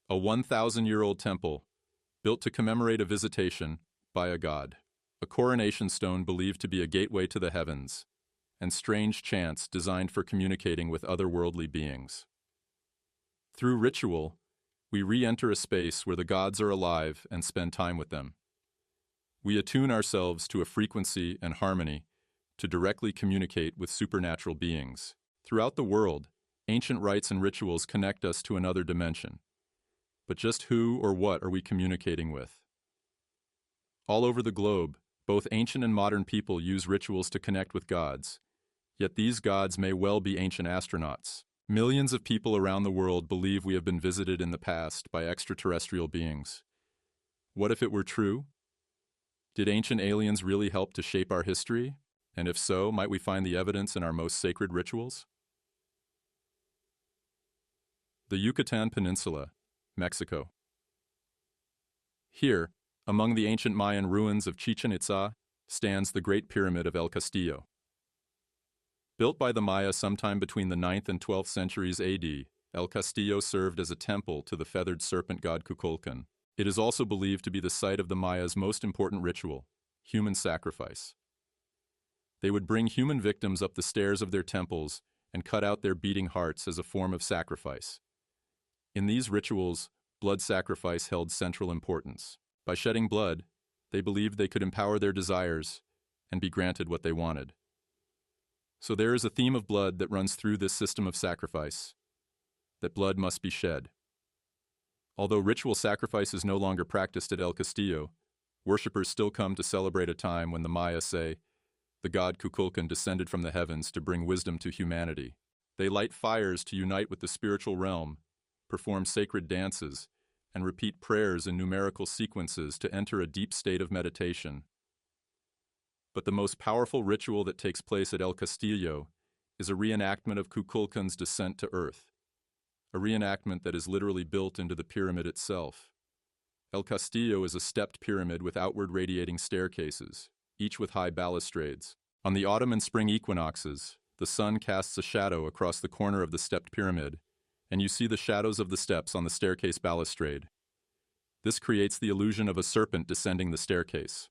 A 1,000-year-old temple, built to commemorate a visitation by a god. A coronation stone believed to be a gateway to the heavens, and strange chants designed for communicating with otherworldly beings. Through ritual, we re-enter a space where the gods are alive and spend time with them. We attune ourselves to a frequency and harmony to directly communicate with supernatural beings. Throughout the world, ancient rites and rituals connect us to another dimension. But just who or what are we communicating with? All over the globe, both ancient and modern people use rituals to connect with gods, yet these gods may well be ancient astronauts. Millions of people around the world believe we have been visited in the past by extraterrestrial beings. What if it were true? Did ancient aliens really help to shape our history? And if so, might we find the evidence in our most sacred rituals? The Yucatan Peninsula, Mexico. Here, among the ancient Mayan ruins of Chichen Itza, stands the Great Pyramid of El Castillo. Built by the Maya sometime between the 9th and 12th centuries AD, El Castillo served as a temple to the feathered serpent god Kukulkan. It is also believed to be the site of the Maya's most important ritual, human sacrifice. They would bring human victims up the stairs of their temples and cut out their beating hearts as a form of sacrifice. In these rituals, blood sacrifice held central importance. By shedding blood, they believed they could empower their desires and be granted what they wanted. So there is a theme of blood that runs through this system of sacrifice, that blood must be shed. Although ritual sacrifice is no longer practiced at El Castillo, worshippers still come to celebrate a time when the Maya say, the god Kukulkan descended from the heavens to bring wisdom to humanity. They light fires to unite with the spiritual realm, perform sacred dances, and repeat prayers in numerical sequences to enter a deep state of meditation. But the most powerful ritual that takes place at El Castillo is a reenactment of Kukulkan's descent to earth, a reenactment that is literally built into the pyramid itself. El Castillo is a stepped pyramid with outward radiating staircases, each with high balustrades. On the autumn and spring equinoxes, the sun casts a shadow across the corner of the stepped pyramid, and you see the shadows of the steps on the staircase balustrade. This creates the illusion of a serpent descending the staircase.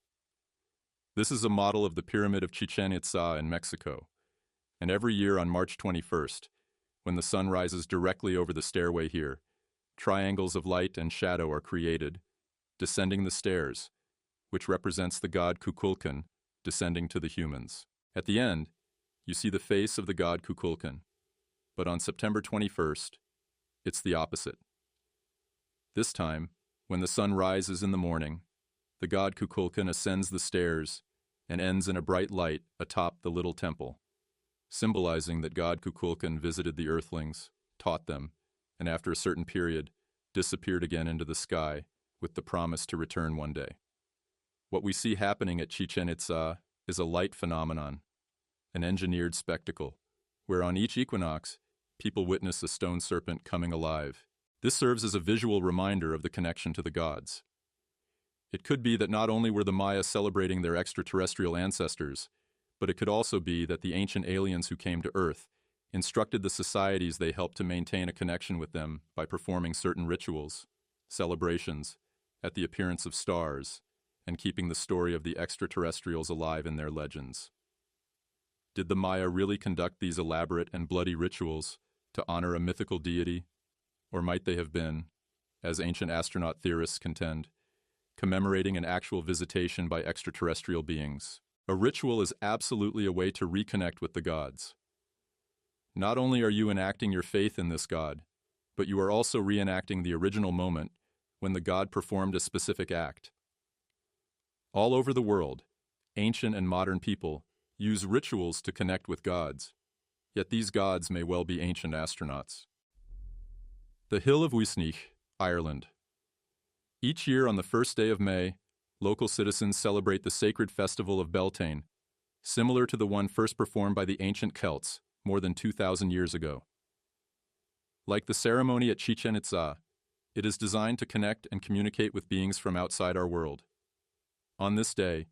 This is a model of the Pyramid of Chichen Itza in Mexico, and every year on March 21st, when the sun rises directly over the stairway here, triangles of light and shadow are created, descending the stairs, which represents the god Kukulkan descending to the humans. At the end, you see the face of the god Kukulkan, but on September 21st, it's the opposite. This time, when the sun rises in the morning, the god Kukulkan ascends the stairs and ends in a bright light atop the little temple, symbolizing that god Kukulkan visited the earthlings, taught them, and after a certain period, disappeared again into the sky with the promise to return one day. What we see happening at Chichen Itza is a light phenomenon, an engineered spectacle, where on each equinox, people witness a stone serpent coming alive. This serves as a visual reminder of the connection to the gods. It could be that not only were the Maya celebrating their extraterrestrial ancestors, but it could also be that the ancient aliens who came to Earth instructed the societies they helped to maintain a connection with them by performing certain rituals, celebrations, at the appearance of stars, and keeping the story of the extraterrestrials alive in their legends. Did the Maya really conduct these elaborate and bloody rituals to honor a mythical deity? Or might they have been, as ancient astronaut theorists contend, commemorating an actual visitation by extraterrestrial beings? A ritual is absolutely a way to reconnect with the gods. Not only are you enacting your faith in this god, but you are also reenacting the original moment when the god performed a specific act. All over the world, ancient and modern people use rituals to connect with gods, yet these gods may well be ancient astronauts. The Hill of Uisneach, Ireland. Each year on the first day of May, local citizens celebrate the sacred festival of Beltane, similar to the one first performed by the ancient Celts more than 2,000 years ago. Like the ceremony at Chichen Itza, it is designed to connect and communicate with beings from outside our world. On this day,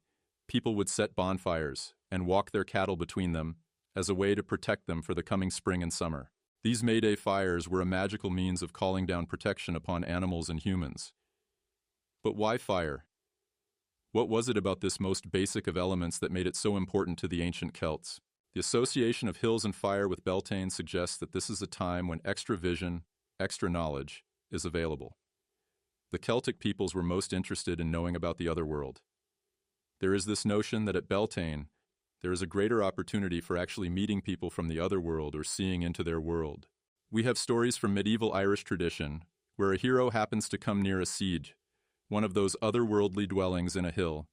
people would set bonfires and walk their cattle between them as a way to protect them for the coming spring and summer. These May Day fires were a magical means of calling down protection upon animals and humans. But why fire? What was it about this most basic of elements that made it so important to the ancient Celts? The association of hills and fire with Beltane suggests that this is a time when extra vision, extra knowledge, is available. The Celtic peoples were most interested in knowing about the other world. There is this notion that at Beltane, there is a greater opportunity for actually meeting people from the other world or seeing into their world. We have stories from medieval Irish tradition where a hero happens to come near a siege, one of those otherworldly dwellings in a hill,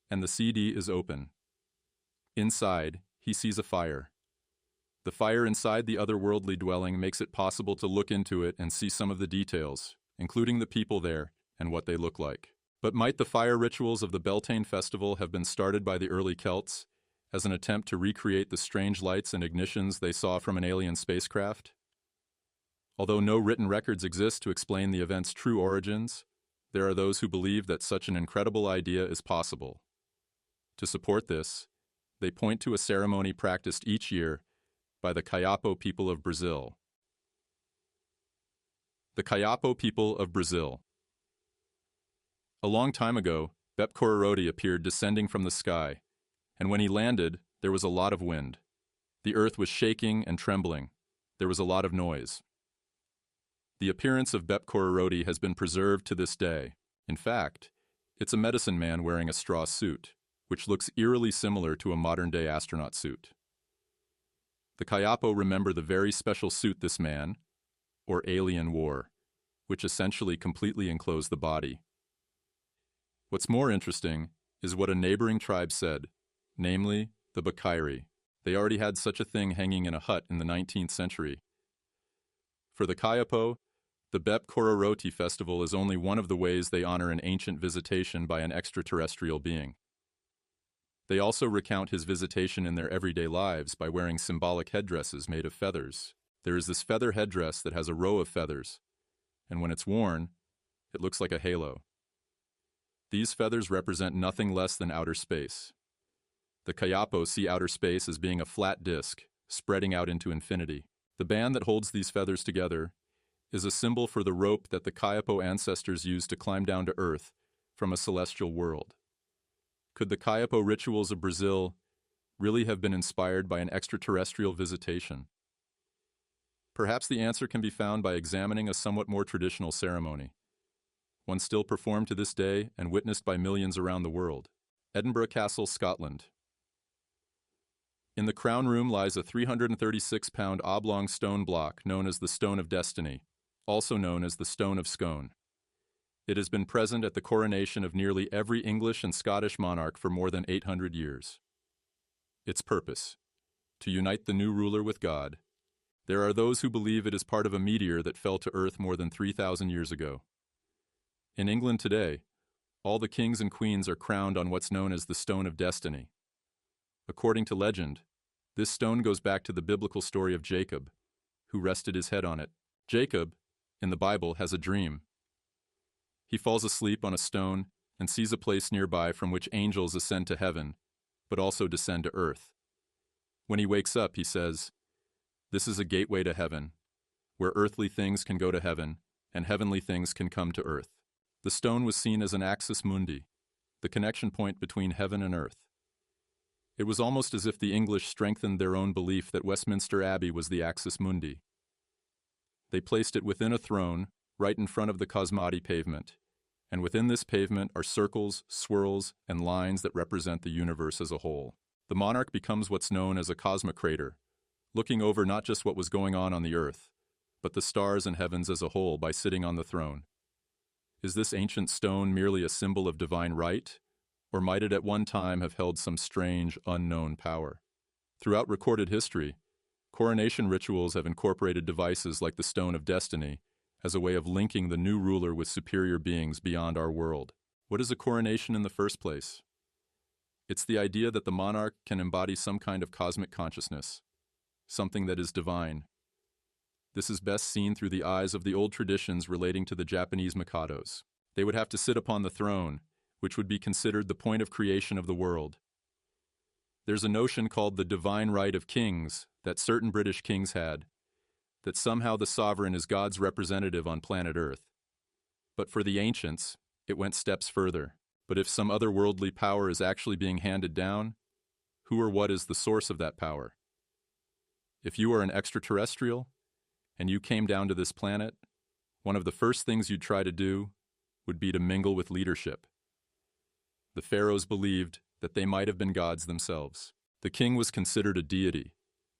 and the CD is open. Inside, he sees a fire. The fire inside the otherworldly dwelling makes it possible to look into it and see some of the details, including the people there and what they look like. But might the fire rituals of the Beltane festival have been started by the early Celts as an attempt to recreate the strange lights and ignitions they saw from an alien spacecraft? Although no written records exist to explain the event's true origins, there are those who believe that such an incredible idea is possible. To support this, they point to a ceremony practiced each year by the Kayapo people of Brazil. The Kayapo people of Brazil. A long time ago, Bep Kororoti appeared descending from the sky, and when he landed, there was a lot of wind. The earth was shaking and trembling. There was a lot of noise. The appearance of Bep Kororoti has been preserved to this day. In fact, it's a medicine man wearing a straw suit, which looks eerily similar to a modern-day astronaut suit. The Kayapo remember the very special suit this man, or alien, wore, which essentially completely enclosed the body. What's more interesting is what a neighboring tribe said, namely the Bakairi. They already had such a thing hanging in a hut in the 19th century. For the Kayapo, the Bep Kororoti festival is only one of the ways they honor an ancient visitation by an extraterrestrial being. They also recount his visitation in their everyday lives by wearing symbolic headdresses made of feathers. There is this feather headdress that has a row of feathers, and when it's worn, it looks like a halo. These feathers represent nothing less than outer space. The Kayapo see outer space as being a flat disk, spreading out into infinity. The band that holds these feathers together is a symbol for the rope that the Kayapo ancestors used to climb down to Earth from a celestial world. Could the Kayapo rituals of Brazil really have been inspired by an extraterrestrial visitation? Perhaps the answer can be found by examining a somewhat more traditional ceremony, one still performed to this day and witnessed by millions around the world. Edinburgh Castle, Scotland. In the crown room lies a 336-pound oblong stone block known as the Stone of Destiny, also known as the Stone of Scone. It has been present at the coronation of nearly every English and Scottish monarch for more than 800 years. Its purpose: to unite the new ruler with God. There are those who believe it is part of a meteor that fell to Earth more than 3,000 years ago. In England today, all the kings and queens are crowned on what's known as the Stone of Destiny. According to legend, this stone goes back to the biblical story of Jacob, who rested his head on it. Jacob, in the Bible, has a dream. He falls asleep on a stone and sees a place nearby from which angels ascend to heaven, but also descend to earth. When he wakes up, he says, "This is a gateway to heaven, where earthly things can go to heaven, and heavenly things can come to earth." The stone was seen as an axis mundi, the connection point between heaven and earth. It was almost as if the English strengthened their own belief that Westminster Abbey was the axis mundi. They placed it within a throne, right in front of the Cosmati pavement, and within this pavement are circles, swirls, and lines that represent the universe as a whole. The monarch becomes what's known as a cosmocrator, looking over not just what was going on the earth, but the stars and heavens as a whole by sitting on the throne. Is this ancient stone merely a symbol of divine right, or might it at one time have held some strange, unknown power? Throughout recorded history, coronation rituals have incorporated devices like the Stone of Destiny as a way of linking the new ruler with superior beings beyond our world. What is a coronation in the first place? It's the idea that the monarch can embody some kind of cosmic consciousness, something that is divine. This is best seen through the eyes of the old traditions relating to the Japanese mikados. They would have to sit upon the throne, which would be considered the point of creation of the world. There's a notion called the divine right of kings that certain British kings had, that somehow the sovereign is God's representative on planet Earth. But for the ancients, it went steps further. But if some otherworldly power is actually being handed down, who or what is the source of that power? If you are an extraterrestrial, and you came down to this planet, one of the first things you'd try to do would be to mingle with leadership. The pharaohs believed that they might have been gods themselves. The king was considered a deity.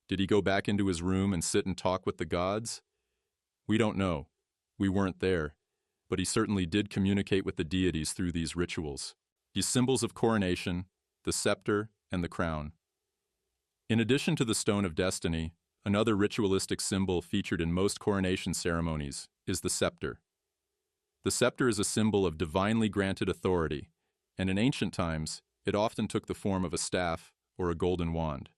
Did he go back into his room and sit and talk with the gods? We don't know. We weren't there. But he certainly did communicate with the deities through these rituals. These symbols of coronation, the scepter, and the crown. In addition to the Stone of Destiny, another ritualistic symbol featured in most coronation ceremonies is the scepter. The scepter is a symbol of divinely granted authority, and in ancient times, it often took the form of a staff or a golden wand.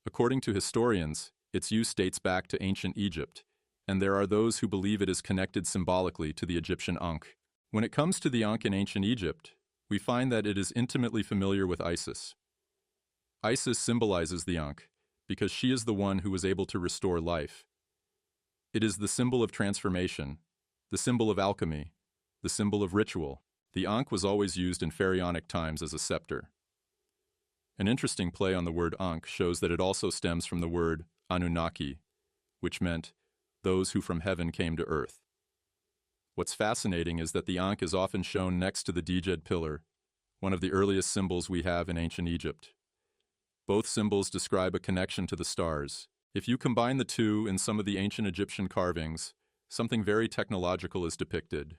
According to historians, its use dates back to ancient Egypt, and there are those who believe it is connected symbolically to the Egyptian Ankh. When it comes to the Ankh in ancient Egypt, we find that it is intimately familiar with Isis. Isis symbolizes the Ankh because she is the one who was able to restore life. It is the symbol of transformation, the symbol of alchemy, the symbol of ritual. The Ankh was always used in pharaonic times as a scepter. An interesting play on the word Ankh shows that it also stems from the word Anunnaki, which meant those who from heaven came to earth. What's fascinating is that the Ankh is often shown next to the Djed pillar, one of the earliest symbols we have in ancient Egypt. Both symbols describe a connection to the stars. If you combine the two in some of the ancient Egyptian carvings, something very technological is depicted.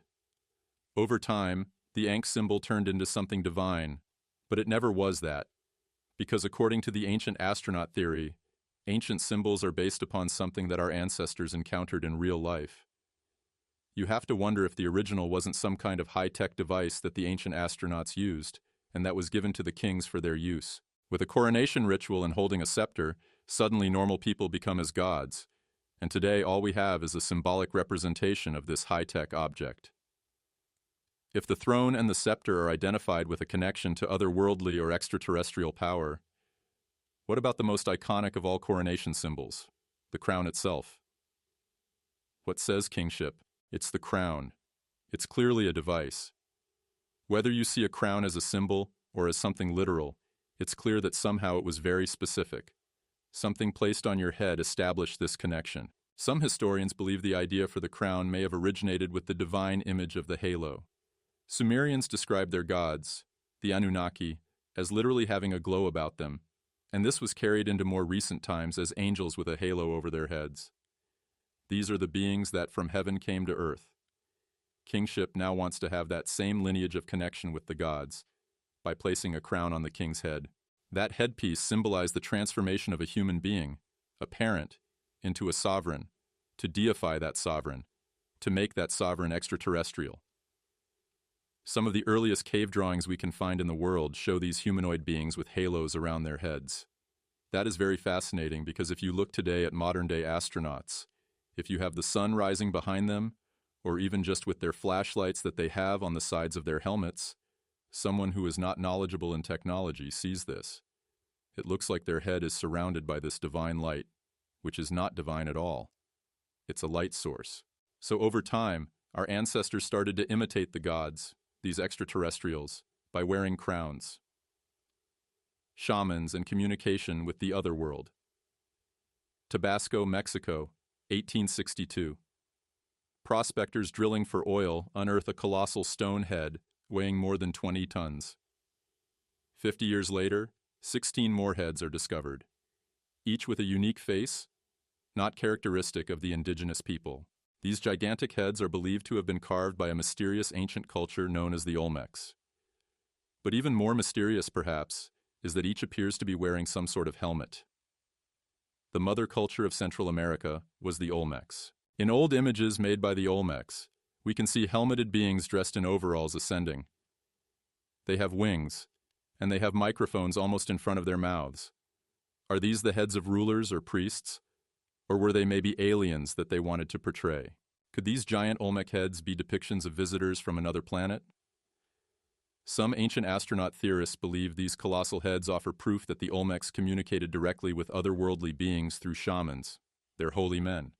Over time, the Ankh symbol turned into something divine, but it never was that, because according to the ancient astronaut theory, ancient symbols are based upon something that our ancestors encountered in real life. You have to wonder if the original wasn't some kind of high-tech device that the ancient astronauts used, and that was given to the kings for their use. With a coronation ritual and holding a scepter, suddenly normal people become as gods, and today all we have is a symbolic representation of this high-tech object. If the throne and the scepter are identified with a connection to otherworldly or extraterrestrial power, what about the most iconic of all coronation symbols, the crown itself? What says kingship? It's the crown. It's clearly a device. Whether you see a crown as a symbol or as something literal, it's clear that somehow it was very specific. Something placed on your head established this connection. Some historians believe the idea for the crown may have originated with the divine image of the halo. Sumerians described their gods, the Anunnaki, as literally having a glow about them, and this was carried into more recent times as angels with a halo over their heads. These are the beings that from heaven came to earth. Kingship now wants to have that same lineage of connection with the gods by placing a crown on the king's head. That headpiece symbolized the transformation of a human being, a parent, into a sovereign, to deify that sovereign, to make that sovereign extraterrestrial. Some of the earliest cave drawings we can find in the world show these humanoid beings with halos around their heads. That is very fascinating because if you look today at modern-day astronauts, if you have the sun rising behind them, or even just with their flashlights that they have on the sides of their helmets, someone who is not knowledgeable in technology sees this. It looks like their head is surrounded by this divine light, which is not divine at all. It's a light source. So over time, our ancestors started to imitate the gods, these extraterrestrials, by wearing crowns. Shamans and communication with the other world. Tabasco, Mexico, 1862. Prospectors drilling for oil unearth a colossal stone head weighing more than 20 tons. 50 years later, 16 more heads are discovered, each with a unique face, not characteristic of the indigenous people. These gigantic heads are believed to have been carved by a mysterious ancient culture known as the Olmecs. But even more mysterious, perhaps, is that each appears to be wearing some sort of helmet. The mother culture of Central America was the Olmecs. In old images made by the Olmecs, we can see helmeted beings dressed in overalls ascending. They have wings, and they have microphones almost in front of their mouths. Are these the heads of rulers or priests? Or were they maybe aliens that they wanted to portray? Could these giant Olmec heads be depictions of visitors from another planet? Some ancient astronaut theorists believe these colossal heads offer proof that the Olmecs communicated directly with otherworldly beings through shamans. They're holy men.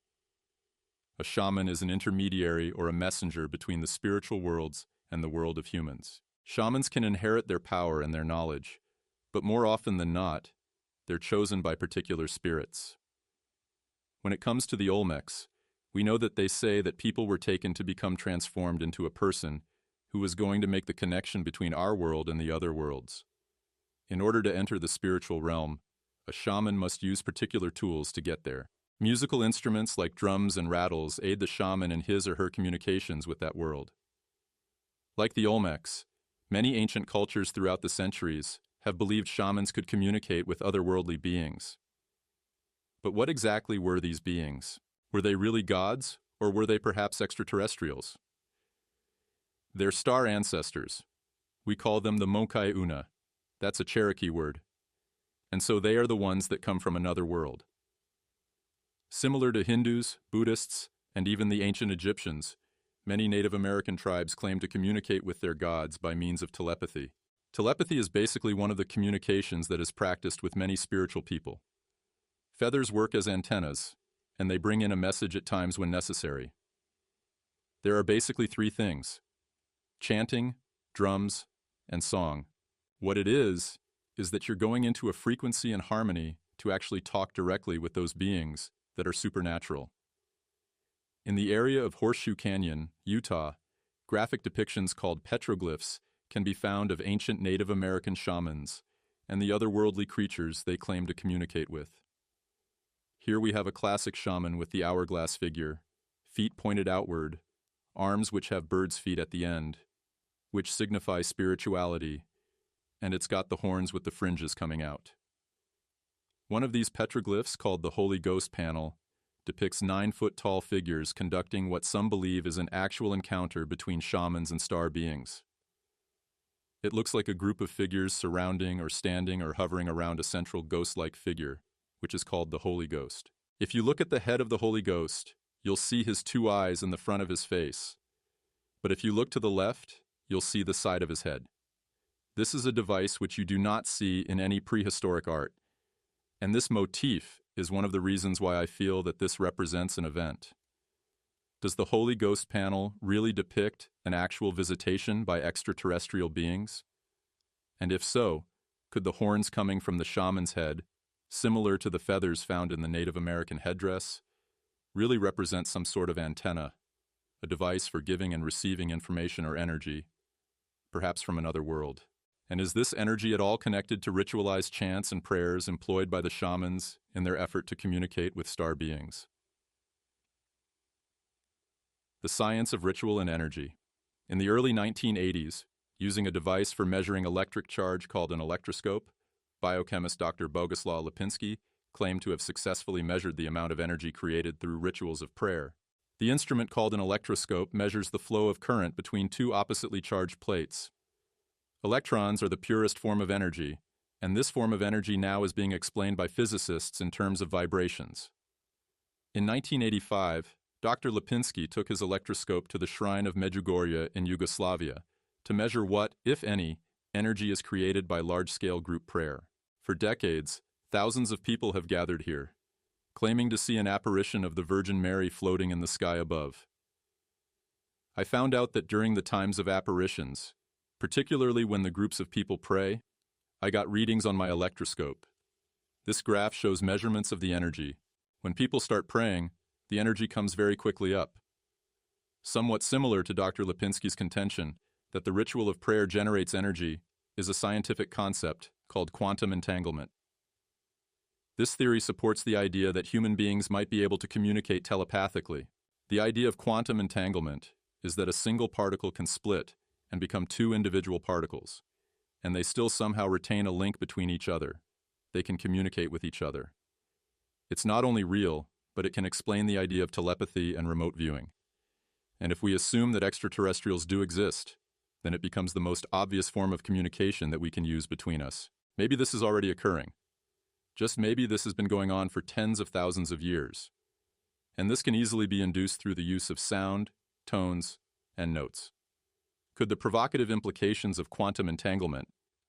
A shaman is an intermediary or a messenger between the spiritual worlds and the world of humans. Shamans can inherit their power and their knowledge, but more often than not, they're chosen by particular spirits. When it comes to the Olmecs, we know that they say that people were taken to become transformed into a person who was going to make the connection between our world and the other worlds. In order to enter the spiritual realm, a shaman must use particular tools to get there. Musical instruments like drums and rattles aid the shaman in his or her communications with that world. Like the Olmecs, many ancient cultures throughout the centuries have believed shamans could communicate with otherworldly beings. But what exactly were these beings? Were they really gods, or were they perhaps extraterrestrials? They're star ancestors. We call them the Mokai Una. That's a Cherokee word. And so they are the ones that come from another world. Similar to Hindus, Buddhists, and even the ancient Egyptians, many Native American tribes claim to communicate with their gods by means of telepathy. Telepathy is basically one of the communications that is practiced with many spiritual people. Feathers work as antennas, and they bring in a message at times when necessary. There are basically three things: chanting, drums, and song. What it is that you're going into a frequency and harmony to actually talk directly with those beings that are supernatural. In the area of Horseshoe Canyon, Utah, graphic depictions called petroglyphs can be found of ancient Native American shamans and the otherworldly creatures they claim to communicate with. Here we have a classic shaman with the hourglass figure, feet pointed outward, arms which have bird's feet at the end, which signify spirituality, and it's got the horns with the fringes coming out. One of these petroglyphs, called the Holy Ghost panel, depicts 9-foot-tall figures conducting what some believe is an actual encounter between shamans and star beings. It looks like a group of figures surrounding or standing or hovering around a central ghost-like figure, which is called the Holy Ghost. If you look at the head of the Holy Ghost, you'll see his 2 eyes in the front of his face. But if you look to the left, you'll see the side of his head. This is a device which you do not see in any prehistoric art. And this motif is one of the reasons why I feel that this represents an event. Does the Holy Ghost panel really depict an actual visitation by extraterrestrial beings? And if so, could the horns coming from the shaman's head, similar to the feathers found in the Native American headdress, really represent some sort of antenna, a device for giving and receiving information or energy, perhaps from another world? And is this energy at all connected to ritualized chants and prayers employed by the shamans in their effort to communicate with star beings? The science of ritual and energy. In the early 1980s, using a device for measuring electric charge called an electroscope, biochemist Dr. Boguslaw Lipinski claimed to have successfully measured the amount of energy created through rituals of prayer. The instrument called an electroscope measures the flow of current between two oppositely charged plates. Electrons are the purest form of energy, and this form of energy now is being explained by physicists in terms of vibrations. In 1985, Dr. Lipinski took his electroscope to the shrine of Medjugorje in Yugoslavia to measure what, if any, energy is created by large-scale group prayer. For decades, thousands of people have gathered here, claiming to see an apparition of the Virgin Mary floating in the sky above. I found out that during the times of apparitions, particularly when the groups of people pray, I got readings on my electroscope. This graph shows measurements of the energy. When people start praying, the energy comes very quickly up. Somewhat similar to Dr. Lipinski's contention that the ritual of prayer generates energy is a scientific concept called quantum entanglement. This theory supports the idea that human beings might be able to communicate telepathically. The idea of quantum entanglement is that a single particle can split and become two individual particles, and they still somehow retain a link between each other. They can communicate with each other. It's not only real, but it can explain the idea of telepathy and remote viewing. And if we assume that extraterrestrials do exist, then it becomes the most obvious form of communication that we can use between us. Maybe this is already occurring. Just maybe this has been going on for tens of thousands of years. And this can easily be induced through the use of sound, tones, and notes. Could the provocative implications of quantum entanglement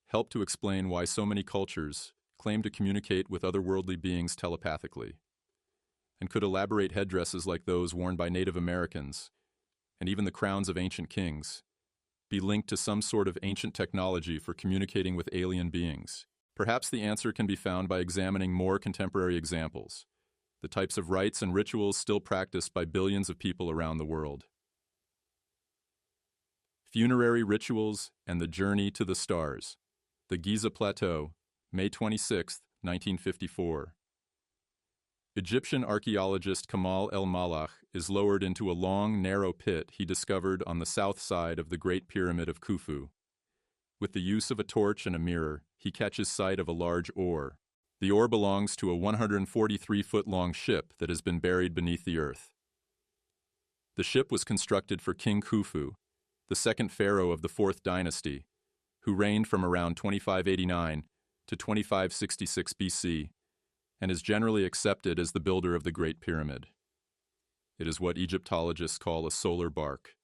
help to explain why so many cultures claim to communicate with otherworldly beings telepathically? and could elaborate headdresses like those worn by Native Americans, and even the crowns of ancient kings, be linked to some sort of ancient technology for communicating with alien beings? Perhaps the answer can be found by examining more contemporary examples, the types of rites and rituals still practiced by billions of people around the world. Funerary rituals and the journey to the stars. The Giza Plateau, May 26, 1954. Egyptian archaeologist Kamal El-Malach is lowered into a long, narrow pit he discovered on the south side of the Great Pyramid of Khufu. With the use of a torch and a mirror, he catches sight of a large ore. The ore belongs to a 143-foot-long ship that has been buried beneath the earth. The ship was constructed for King Khufu, the second pharaoh of the 4th dynasty, who reigned from around 2589 to 2566 BC, and is generally accepted as the builder of the Great Pyramid. It is what Egyptologists call a solar bark,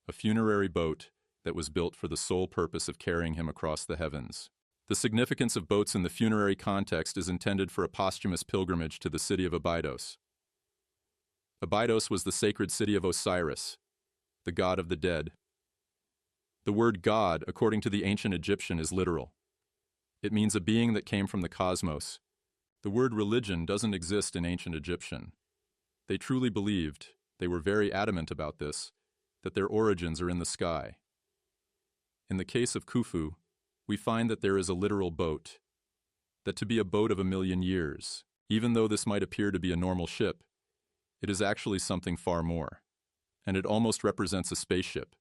a funerary boat that was built for the sole purpose of carrying him across the heavens. The significance of boats in the funerary context is intended for a posthumous pilgrimage to the city of Abydos. Abydos was the sacred city of Osiris, the god of the dead. The word god, according to the ancient Egyptian, is literal. It means a being that came from the cosmos. The word religion doesn't exist in ancient Egyptian. They truly believed, they were very adamant about this, that their origins are in the sky. In the case of Khufu, we find that there is a literal boat, that to be a boat of 1,000,000 years, even though this might appear to be a normal ship, it is actually something far more, and it almost represents a spaceship,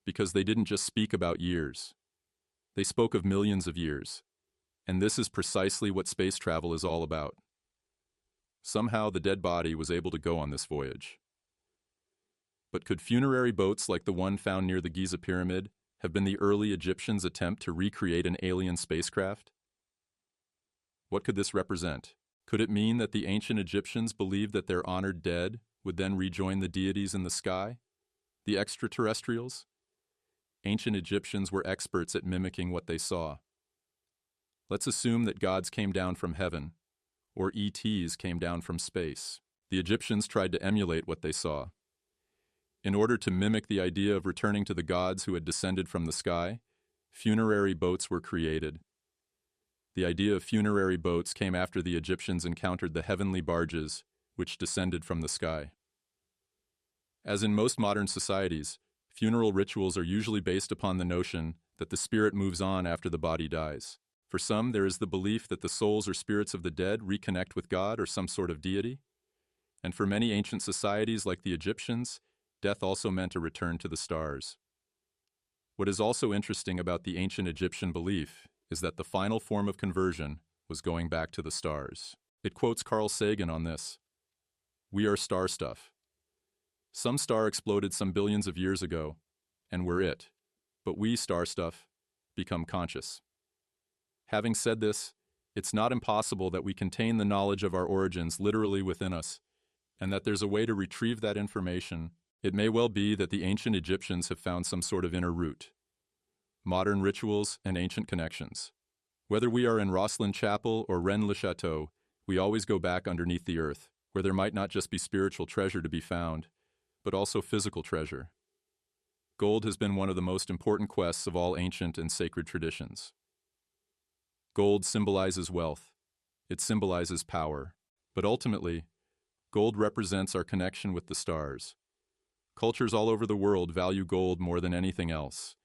because they didn't just speak about years. They spoke of millions of years, and this is precisely what space travel is all about. Somehow the dead body was able to go on this voyage. But could funerary boats like the one found near the Giza Pyramid have been the early Egyptians' attempt to recreate an alien spacecraft? What could this represent? Could it mean that the ancient Egyptians believed that their honored dead would then rejoin the deities in the sky, the extraterrestrials? Ancient Egyptians were experts at mimicking what they saw. Let's assume that gods came down from heaven, or ETs came down from space. The Egyptians tried to emulate what they saw. In order to mimic the idea of returning to the gods who had descended from the sky, funerary boats were created. The idea of funerary boats came after the Egyptians encountered the heavenly barges, which descended from the sky. As in most modern societies, funeral rituals are usually based upon the notion that the spirit moves on after the body dies. For some, there is the belief that the souls or spirits of the dead reconnect with God or some sort of deity. And for many ancient societies like the Egyptians, death also meant a return to the stars. What is also interesting about the ancient Egyptian belief is that the final form of conversion was going back to the stars. It quotes Carl Sagan on this: "We are star stuff. Some star exploded some billions of years ago, and we're it. But we, star stuff, become conscious." Having said this, it's not impossible that we contain the knowledge of our origins literally within us, and that there's a way to retrieve that information. It may well be that the ancient Egyptians have found some sort of inner root, modern rituals, and ancient connections. Whether we are in Rosslyn Chapel or Rennes-le-Château, we always go back underneath the earth, where there might not just be spiritual treasure to be found, but also physical treasure. Gold has been one of the most important quests of all ancient and sacred traditions. Gold symbolizes wealth. It symbolizes power. But ultimately, gold represents our connection with the stars. Cultures all over the world value gold more than anything else,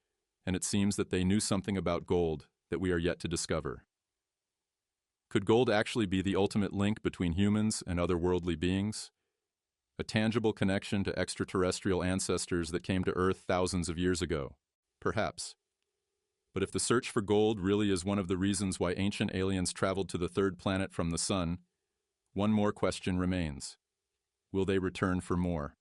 and it seems that they knew something about gold that we are yet to discover. Could gold actually be the ultimate link between humans and other worldly beings? A tangible connection to extraterrestrial ancestors that came to Earth thousands of years ago? Perhaps. But if the search for gold really is one of the reasons why ancient aliens traveled to the third planet from the sun, one more question remains. Will they return for more?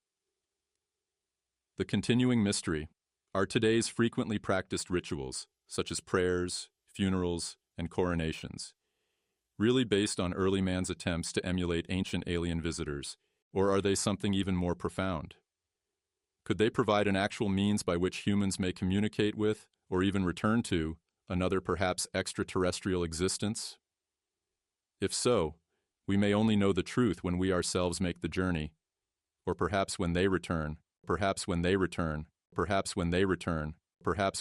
The continuing mystery are today's frequently practiced rituals, such as prayers, funerals, and coronations, really based on early man's attempts to emulate ancient alien visitors, or are they something even more profound? Could they provide an actual means by which humans may communicate with, or even return to, another perhaps extraterrestrial existence? If so, We may only know the truth when we ourselves make the journey, or perhaps when they return, perhaps when they return, perhaps when they return, perhaps